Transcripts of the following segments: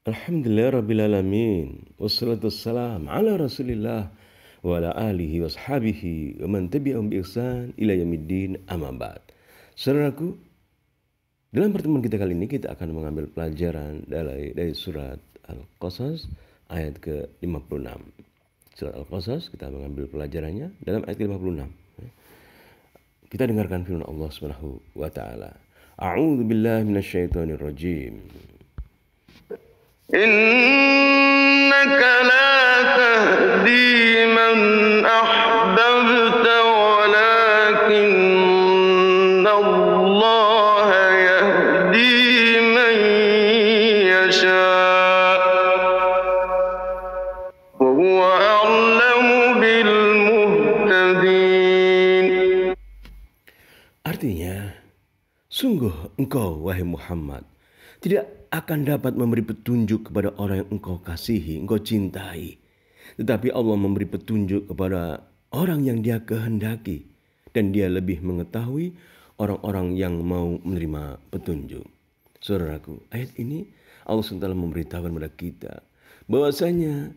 Alhamdulillahirrabbilalamin. Wassalatu wassalam ala rasulillah wa ala alihi wa sahabihi wa man tabi'ahum bi ihsan ila yaumiddin amma ba'd. Saudaraku, dalam pertemuan kita kali ini kita akan mengambil pelajaran dari surat Al-Qasas ayat ke-56. Surat Al-Qasas kita mengambil pelajarannya dalam ayat ke-56. Kita dengarkan firman Allah Subhanahu wa taala. A'udzu billahi minasyaitonir rajim. إنك لا تهدي من أحببت ولكن الله يهدي من يشاء وهو أعلم بالمهتدين. Artinya, sungguh engkau wahai Muhammad tidak akan dapat memberi petunjuk kepada orang yang engkau kasihi, engkau cintai. Tetapi Allah memberi petunjuk kepada orang yang Dia kehendaki. Dan Dia lebih mengetahui orang-orang yang mau menerima petunjuk. Saudaraku, ayat ini Allah SWT memberitahukan kepada kita bahwasanya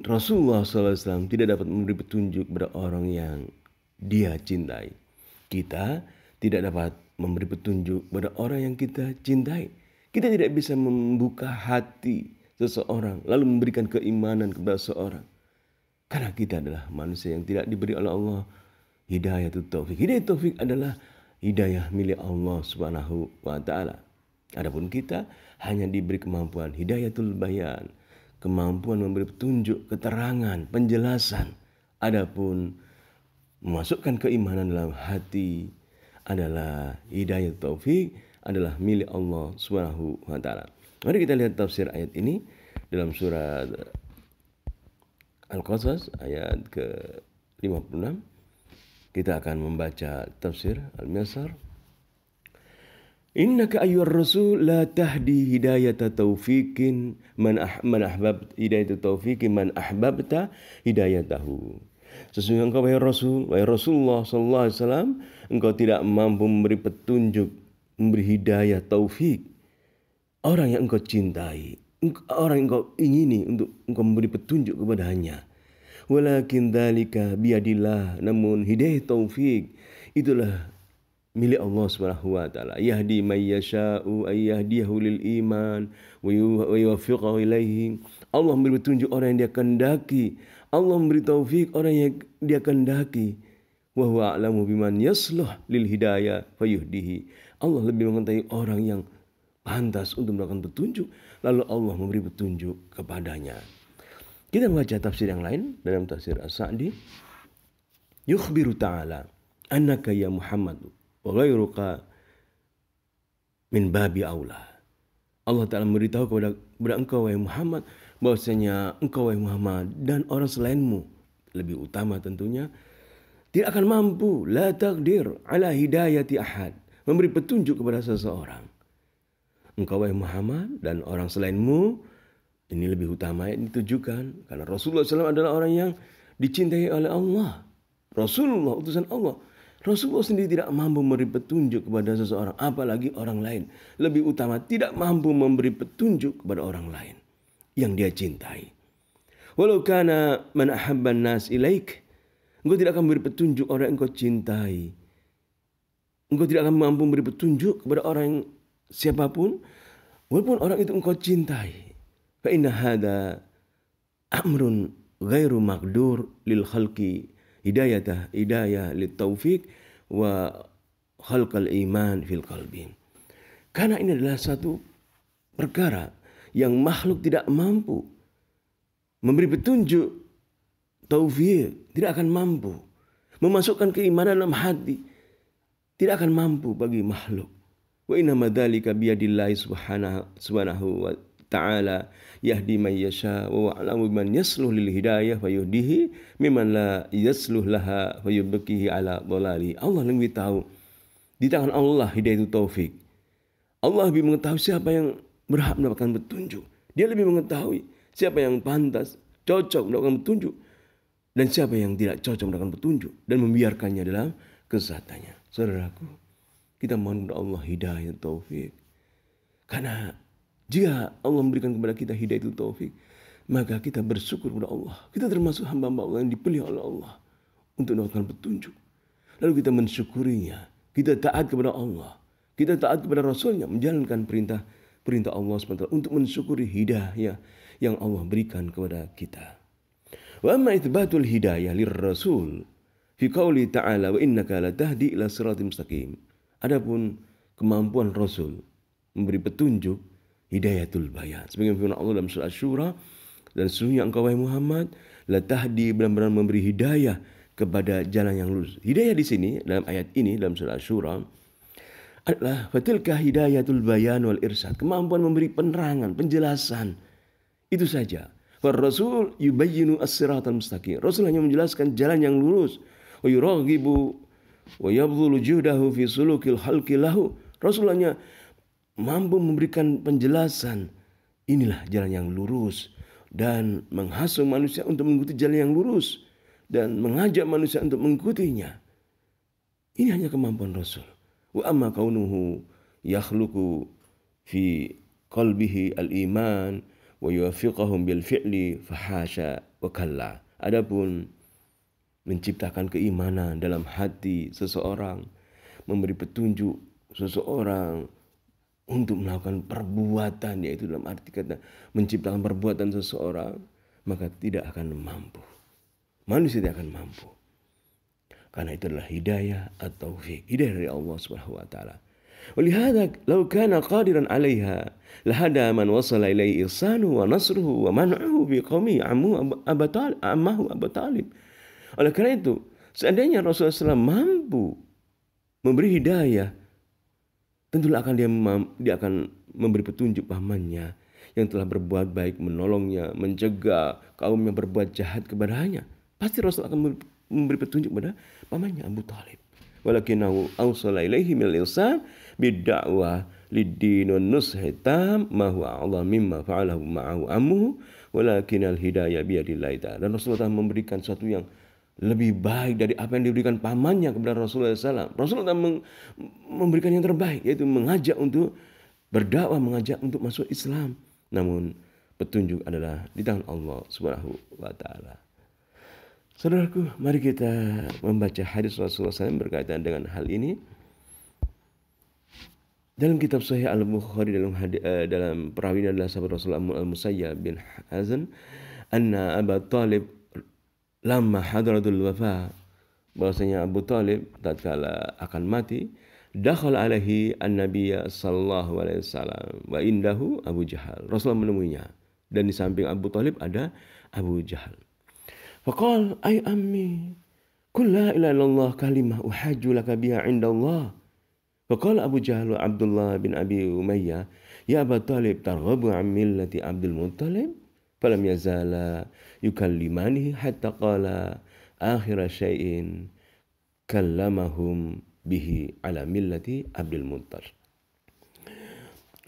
Rasulullah SAW tidak dapat memberi petunjuk kepada orang yang Dia cintai. Kita tidak dapat memberi petunjuk kepada orang yang kita cintai. Kita tidak bisa membuka hati seseorang lalu memberikan keimanan kepada seseorang. Karena kita adalah manusia yang tidak diberi oleh Allah hidayatul taufik. Hidayah taufik adalah hidayah milik Allah Subhanahu wa taala. Adapun kita hanya diberi kemampuan hidayatul bayan, kemampuan memberi petunjuk, keterangan, penjelasan. Adapun memasukkan keimanan dalam hati adalah hidayah taufik, adalah milik Allah Subhanahu wa taala. Mari kita lihat tafsir ayat ini dalam surat Al-Qasas ayat ke-56. Kita akan membaca tafsir Al-Muyassar. Innaka ayyuhar rasul la tahdi hidayata taufiqin man ahbabta hidayata taufiqin man ahbabta hidayatahu. Sesungguhnya engkau wahai Rasulullah sallallahu alaihi wasallam, engkau tidak mampu memberi petunjuk, memberi hidayah taufik orang yang engkau cintai, orang yang engkau ingini untuk engkau memberi petunjuk kepadanya. Walakin dzalika biyadillah, namun hidayah taufik itulah milik Allah Subhanahu wa taala. Yahdi may yasha'u ay yahdiyahu lil iman wa yuwaffiqhu ilaihi. Allah memberi petunjuk orang yang Dia kehendaki. Allah memberi taufik orang yang Dia kehendaki. Wa huwa a'lamu biman yasluh lil hidayah fayuhdihi. Allah lebih mengetahui orang yang pantas untuk mendapatkan petunjuk, lalu Allah memberi petunjuk kepadanya. Kita membaca tafsir yang lain dalam tafsir As-Sa'di. Yukhbiru ta'ala annaka ya Muhammad wa ghairuka min babi aula. Allah Ta'ala memberitahu kepada engkau wahai Muhammad bahwasanya engkau wahai Muhammad dan orang selainmu, lebih utama tentunya, tidak akan mampu, la taqdir ala hidayati ahad, memberi petunjuk kepada seseorang. Engkau wahai Muhammad dan orang selainmu, ini lebih utama yang ditujukan karena Rasulullah SAW adalah orang yang dicintai oleh Allah. Rasulullah utusan Allah. Rasulullah sendiri tidak mampu memberi petunjuk kepada seseorang, apalagi orang lain. Lebih utama tidak mampu memberi petunjuk kepada orang lain yang Dia cintai. Walau kana man ahabban nas ilaik, engkau tidak akan memberi petunjuk orang yang engkau cintai. Engkau tidak akan mampu memberi petunjuk kepada orang yang siapapun, walaupun orang itu engkau cintai. Fa inna hadza amrun ghairu maqdur lil khalqi hidayah lit taufiq wa khalqal iman fil qalbi. Karena ini adalah satu perkara yang makhluk tidak mampu memberi petunjuk taufik, tidak akan mampu memasukkan keimanan dalam hati, tidak akan mampu bagi makhluk. Wa inna madzalika biyadillahi subhanahu wa ta'ala yahdi man yasha wa a'lamu biman yasluh lil hidayah wa yuhdihi mimman la yasluh laha wa yubqihi ala dhalali. Allah lebih tahu, di tangan Allah hidayah itu taufik. Allah lebih mengetahui siapa yang berhak mendapatkan petunjuk. Dia lebih mengetahui siapa yang pantas, cocok mendapatkan petunjuk, dan siapa yang tidak cocok mendapatkan petunjuk dan membiarkannya dalam kesesatannya. Saudaraku, kita mohon kepada Allah hidayah taufik. Karena Jika Allah memberikan kepada kita hidayatul taufik, maka kita bersyukur kepada Allah. Kita termasuk hamba-hamba Allah yang dipilih oleh Allah untuk mendapatkan petunjuk. Lalu kita mensyukurinya. Kita taat kepada Allah. Kita taat kepada Rasulnya, menjalankan perintah Allah SWT untuk mensyukuri hidayah yang Allah berikan kepada kita. Wa amma itsbatul hidayah lirrasul fi qauli ta'ala wa innaka latahdi ila siratal mustaqim. Adapun kemampuan Rasul memberi petunjuk, hidayatul bayan. Sebagaimana firman Allah dalam surah Asy-Syura, dan sesungguhnya engkau wahai Muhammad latahdi, benar-benar memberi hidayah kepada jalan yang lurus. Hidayah di sini dalam ayat ini dalam surah Asy-Syura adalah fatilka hidayatul bayan wal irsyad, kemampuan memberi penerangan, penjelasan. Itu saja. Wa Rasul yubayyinu as-siratal mustaqim. Rasul hanya menjelaskan jalan yang lurus. Wa yuraghibu wa yabdhulu juhdahu fi sulukil halqi lahu. Rasul hanya mampu memberikan penjelasan. Inilah jalan yang lurus, dan menghasung manusia untuk mengikuti jalan yang lurus, dan mengajak manusia untuk mengikutinya. Ini hanya kemampuan Rasul. Wa amma kaunuhu yakhluqu fi qalbihi al-iman wa yuwaffiqahum bil fi'li fahasha wa kalla. Adapun menciptakan keimanan dalam hati seseorang, memberi petunjuk seseorang untuk melakukan perbuatan, yaitu dalam arti kata menciptakan perbuatan seseorang, maka tidak akan mampu. Manusia tidak akan mampu. Karena itu adalah hidayah atau taufik, hidayah dari Allah Subhanahu wa taala. Walihada law kana qadiran 'alaiha lahada man wasala ilaihi ihsanu wa nasruhu wa man'uhu bi qaumi ammahu Abu Talib. Oleh karena itu, seandainya Rasulullah SAW mampu memberi hidayah, tentulah dia akan memberi petunjuk pamannya yang telah berbuat baik, menolongnya, mencegah kaum yang berbuat jahat kepadanya. Pasti Rasul akan memberi petunjuk kepada pamannya Abu Talib. Walakinahu awsala ilaihi minal ihsan bid-da'wah lid-din wan nushi tam ma huwa a'dham mimma fa'alahu ma'ahu ammuhu walakinal hidayah biyadillahi ta'ala. Dan Rasulullah memberikan sesuatu yang lebih baik dari apa yang diberikan pamannya kepada Rasulullah SAW. Rasulullah memberikan yang terbaik, yaitu mengajak untuk berdakwah, mengajak untuk masuk Islam. Namun petunjuk adalah di tangan Allah Subhanahu wa taala. Saudaraku, mari kita membaca hadis Rasulullah SAW berkaitan dengan hal ini. Dalam kitab Sahih Al-Bukhari dalam perawinya adalah sahabat Rasulullah Al-Musayyab bin Hazan, anna Abu Talib lamma hadratul wafa, bahwasanya Abu Talib tatkala akan mati, dakhal alaihi an-nabiyya sallallahu alaihi wasallam wa indahu Abu Jahal. Rasulullah menemuinya dan di samping Abu Talib ada Abu Jahal. Faqal ay ammi qul la ilaha illallah kalimah uhajju laka biha 'inda Allah. Faqala Abu Jahal wa Abdullah bin Abi Umayyah ya Abu Talib targhabu 'an millati Abdul Muttalib. Falam yazala yukallimani hatta qala akhir syai'in kallamahum bihi ala millati Abdul Muttalib.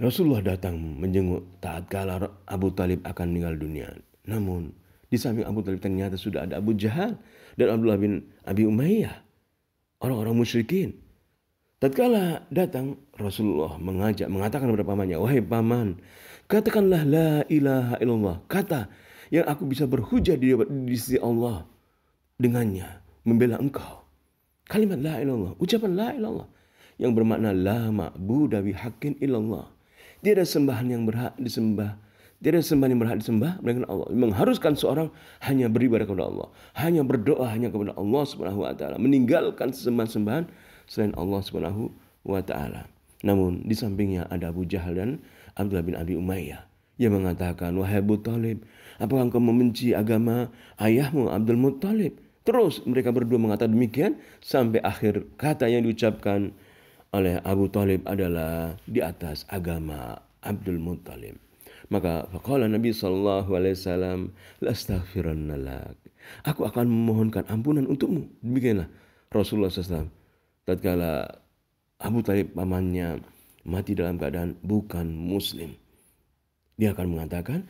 Rasulullah datang menjenguk tatkala Abu Talib akan meninggal dunia. Namun di samping Abu Talib ternyata sudah ada Abu Jahal dan Abdullah bin Abi Umayyah, orang-orang musyrikin. Tatkala datang, Rasulullah mengatakan kepada pamannya, wahai paman, katakanlah la ilaha illallah, kata yang aku bisa berhujah di sisi Allah dengannya, membela engkau. Kalimat la ilallah, ucapan la ilallah yang bermakna la ma'budu bihaqqin illallah. Tiada sembahan yang berhak disembah, tiada sembahan yang berhak disembah melainkan Allah. Mengharuskan seorang hanya beribadah kepada Allah, hanya berdoa hanya kepada Allah Subhanahu wa taala, meninggalkan sembahan-sembahan selain Allah Subhanahu wa taala. Namun di sampingnya ada Abu Jahal dan Abdullah bin Abi Umayyah yang mengatakan, wahai Abu Talib, apakah engkau membenci agama ayahmu Abdul Muttalib? Terus mereka berdua mengatakan demikian sampai akhir kata yang diucapkan oleh Abu Talib adalah di atas agama Abdul Muttalib. Maka faqala Nabi sallallahu alaihi wasallam, "Lastaghfiranna lak." Aku akan memohonkan ampunan untukmu. Demikianlah Rasulullah SAW. Tatkala Abu Talib pamannya mati dalam keadaan bukan muslim, dia akan mengatakan,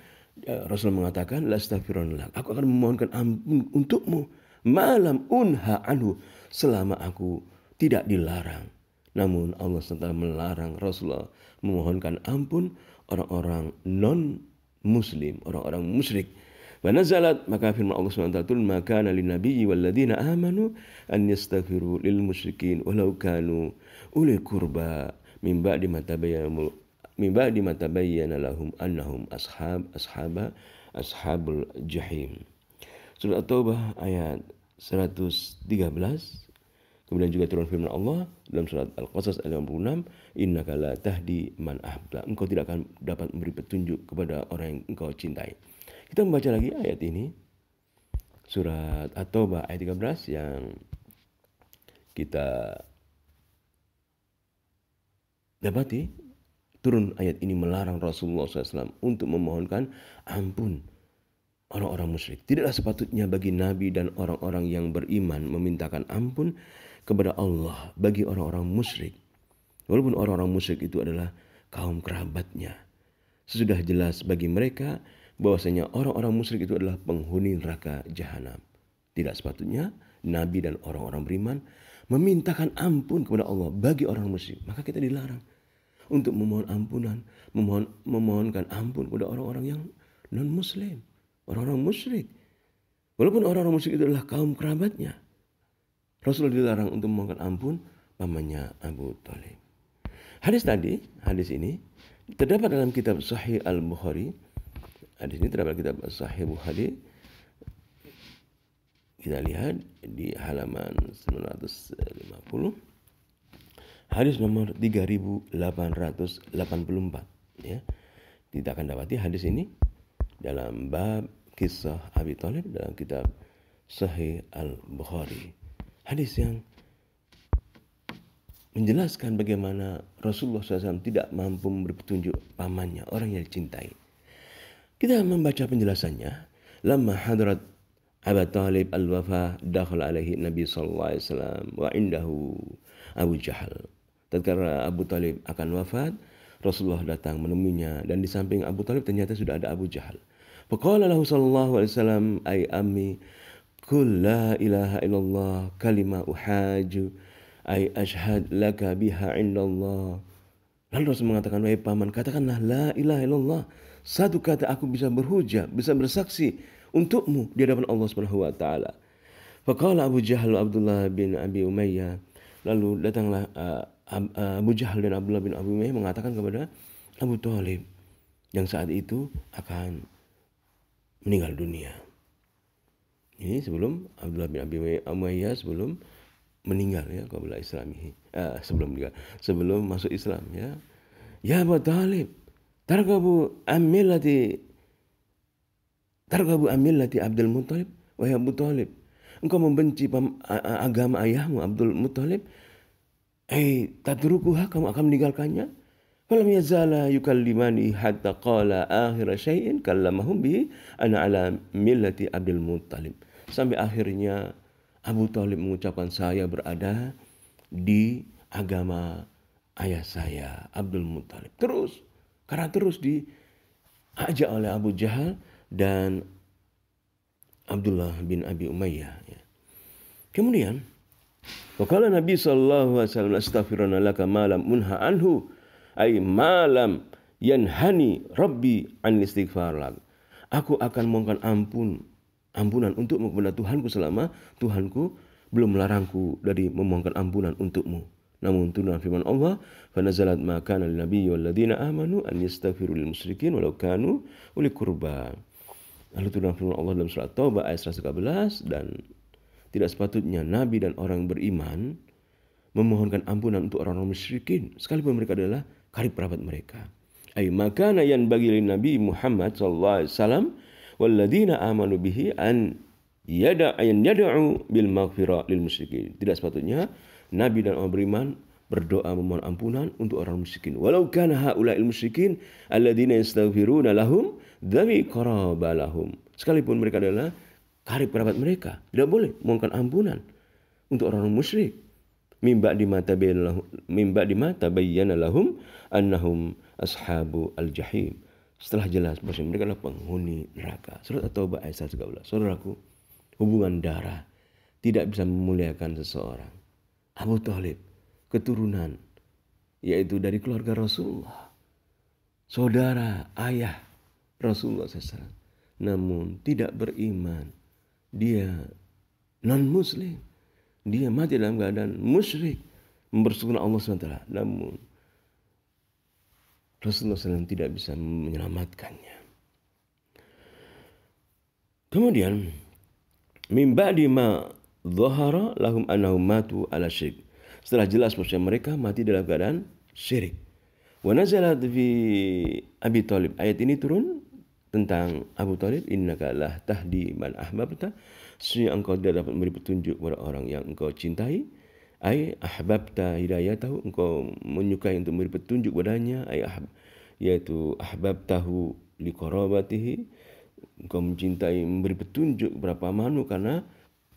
Rasulullah mengatakan, "Lastaghfiranna lak." Aku akan memohonkan ampun untukmu. Malam unha anhu, selama aku tidak dilarang. Namun Allah SWT melarang Rasulullah memohonkan ampun orang-orang non-muslim, orang-orang musyrik. Wa nazalat, maka firman Allah SWT, maka lin nabiyyi wal ladzina amanu an yastaghfiru lil musyrikin walau kanu uli qurba min ba'di ma tabayyana lahum annahum ashabul jahim. Surah At-Taubah ayat 113. Kemudian juga turun firman Allah dalam surat Al-Qasas ayat 56, innaka la tahdi man ahbabta. Engkau tidak akan dapat memberi petunjuk kepada orang yang engkau cintai. Kita membaca lagi ayat ini. Surat At-Taubah ayat 13 yang kita dapati. Turun ayat ini melarang Rasulullah SAW untuk memohonkan ampun orang-orang musyrik. Tidaklah sepatutnya bagi Nabi dan orang-orang yang beriman memintakan ampun kepada Allah bagi orang-orang musyrik. Walaupun orang-orang musyrik itu adalah kaum kerabatnya. Sesudah jelas bagi mereka bahwasanya orang-orang musyrik itu adalah penghuni neraka jahanam. Tidak sepatutnya Nabi dan orang-orang beriman memintakan ampun kepada Allah bagi orang musyrik. Maka kita dilarang untuk memohon ampunan, memohonkan ampun kepada orang-orang yang non-muslim, orang-orang musyrik. Walaupun orang-orang musyrik itu adalah kaum kerabatnya. Rasulullah dilarang untuk memohonkan ampun pamannya Abu Thalib. Hadis ini terdapat dalam kitab Sahih Al-Bukhari. Hadis ini terdapat dalam kitab Sahih Bukhari. Kita lihat di halaman 950. Hadis nomor 3884, ya. Kita akan dapati hadis ini dalam bab kisah Abi Thalib dalam kitab Sahih Al-Bukhari. Hadis yang menjelaskan bagaimana Rasulullah SAW tidak mampu memberi petunjuk pamannya, orang yang dicintai. Kita membaca penjelasannya. Lamma hadrat Abu Thalib al-wafa dakhala alaihi Nabi sallallahu alaihi wasallam wa indahu Abu Jahal. Tatkala Abu Thalib akan wafat, Rasulullah datang menemuinya dan di samping Abu Thalib ternyata sudah ada Abu Jahal. Faqala lahu sallallahu alaihi wasallam, ay ammi, qul la ilaha illallah kalima uhaju, ay ashhad laka biha indallah. Lalu Rasul mengatakan, wahai paman, katakanlah la ilaha illallah. Satu kata aku bisa berhujah, bisa bersaksi untukmu di hadapan Allah Subhanahu wa taala. Faqala Abu Jahal Abdullah bin Abi Umayyah. Lalu datanglah Abu Jahal dan Abdullah bin Abi Umayyah mengatakan kepada Abu Thalib yang saat itu akan meninggal dunia. Ini sebelum Abdullah bin Abi Umayyah sebelum meninggal, ya, qabla islamihi, sebelum masuk Islam, ya. Ya Abu Thalib, targabu amillati Abdul Muttalib. Wahai Abu Thalib, engkau membenci agama ayahmu Abdul Muttalib. Tadrukuha, kamu akan meninggalkannya. Falam yazala yukallimani hatta qala akhir syai'in kallamahum bihi ana ala millati Abdul Muttalib. Sampai akhirnya Abu Thalib mengucapkan, saya berada di agama ayah saya Abdul Muttalib. Karena terus diajak oleh Abu Jahal dan Abdullah bin Abi Umayyah, ya. Kemudian waqala Nabi sallallahu alaihi wasallam, astaghfiruna laka ma lam unha anhu, ay ma lam yanhani rabbi an istighfar lak. Aku akan memohon ampunan untukmu kepada Tuhanku selama Tuhanku belum melarangku dari memohonkan ampunan untukmu. Namun turun firman Allah, fa nazalat ma kana lin nabiyyi wal ladzina amanu an yastaghfiru lil musyrikin walau kanu uli qurba. Lalu turun firman Allah dalam surat Taubah ayat 113, dan tidak sepatutnya Nabi dan orang yang beriman memohonkan ampunan untuk orang-orang musyrikin sekalipun mereka adalah karib kerabat mereka. Ay makana yanbaghi lin Nabi Muhammad sallallahu alaihi wasallam walladzina amanu bihi an yad'u bil maghfirah lil musyrikin. Tidak sepatutnya Nabi dan orang beriman berdoa memohon ampunan untuk orang musyrikin. Walau kana haula'il musyrikin alladzina yastaghfiruna lahum dhawi qaraba lahum. Sekalipun mereka adalah karib kerabat mereka, tidak boleh memohonkan ampunan untuk orang musyrik. Mimba di mata tabayyana lahum annahum ashabu al-jahim. Setelah jelas bahwa mereka adalah penghuni neraka. Surat At-Taubah ayat 113. Saudaraku, hubungan darah tidak bisa memuliakan seseorang. Abu Thalib keturunan, yaitu dari keluarga Rasulullah saudara ayah Rasulullah SAW, namun tidak beriman, dia non-muslim, dia mati dalam keadaan musyrik, mempersekutukan Allah SWT, namun Rasulullah SAW tidak bisa menyelamatkannya. Kemudian min ba'di ma dhahara lahum annahum matu ala syirik. Setelah jelas bahwa mereka mati dalam keadaan syirik. Wa nazalat fi Abi Thalib. Ayat ini turun tentang Abu Thalib, innaka la tahdi man ahbabta. Sesungguhnya engkau tidak dapat memberi petunjuk kepada orang yang engkau cintai. Ai ahbabta hidayatahu, engkau menyukai untuk memberi petunjuk padanya, yaitu ahbabtahu liqarabatihi, engkau mencintai memberi petunjuk kepada pamanmu karena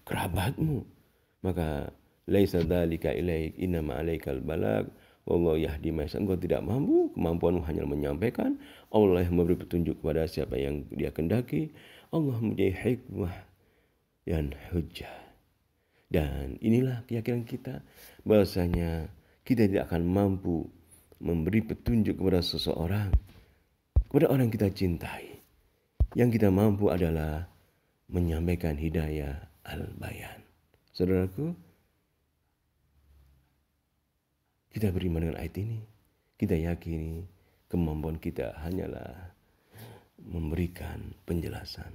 kerabatmu. Maka laisa dzalika ilaik, innama alaikal balag wallahu yahdi man yasha. Engkau tidak mampu, kemampuanmu hanya menyampaikan. Allah yang memberi petunjuk kepada siapa yang Dia kehendaki. Allah mempunyai hikmah dan hujjah. Dan inilah keyakinan kita bahwasanya kita tidak akan mampu memberi petunjuk kepada seseorang, kepada orang yang kita cintai. Yang kita mampu adalah menyampaikan hidayah al-bayan. Saudaraku, kita beriman dengan ayat ini. Kita yakini kemampuan kita hanyalah memberikan penjelasan.